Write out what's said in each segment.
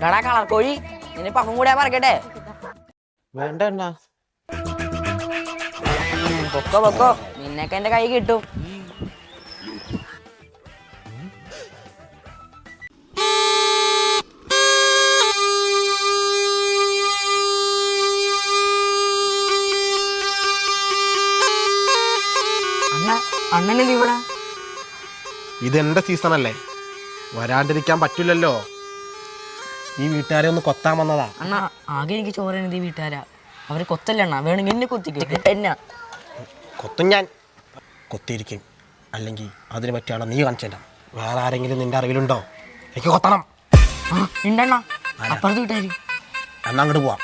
എടാ കളർ കോഴി നിന്നെ പപ്പും കൂടെ പറക്കട്ടെ? വേണ്ട അണ്ണാ. പൊക്കോ പൊക്കോ, നിന്നൊക്കെ എന്റെ കൈ കിട്ടും. അണ്ണനെന്ത് ഇവിടെ? ഇതെന്റെ സീസൺ അല്ലേ, വരാണ്ടിരിക്കാൻ പറ്റില്ലല്ലോ. ഈ വീട്ടുകാരെ ഒന്ന് കൊത്താൻ വന്നതാ. അണ്ണാ ആകെ എനിക്ക് ചോരണത് ഈ വീട്ടുകാരാ. അവരെ കൊത്തല്ല അണ്ണാ, വേണമെങ്കിൽ എന്നെ കൊത്തിക്കും. എന്നാ കൊത്തും ഞാൻ, കൊത്തിയിരിക്കും. അല്ലെങ്കിൽ അതിന് പറ്റിയാണോ നീ കാണിച്ചേണ്ട. വേറെ ആരെങ്കിലും നിന്റെ അറിവിലുണ്ടോ? എനിക്ക് കൊത്തണം. ഉണ്ടണ്ണ, അപ്പുറത്ത് വീട്ടുകാർ. എന്നാ അങ്ങോട്ട് പോവാം.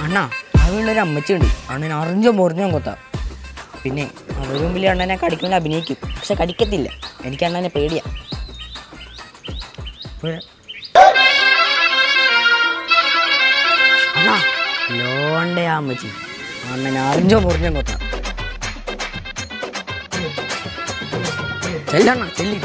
അണ്ണാ അതിനുള്ളൊരു അമ്മച്ചുണ്ട്, അണ്ണൻ അറിഞ്ഞോ മുറിഞ്ഞോ കൊത്താം. പിന്നെ അവരുടെ മുമ്പിൽ അണ്ണനെ കടിക്കുമ്പോൾ അഭിനയിക്കും, പക്ഷെ കടിക്കത്തില്ല. എനിക്ക് അണ്ണനെ പേടിയാ. അണ്ണാ ലോണ്ടേ ആ അമ്മച്ചി, അണ്ണനെ അറിഞ്ഞോ മുറിഞ്ഞോ കൊത്താം. ചെല്ലണ്ണ ചെല്ലി.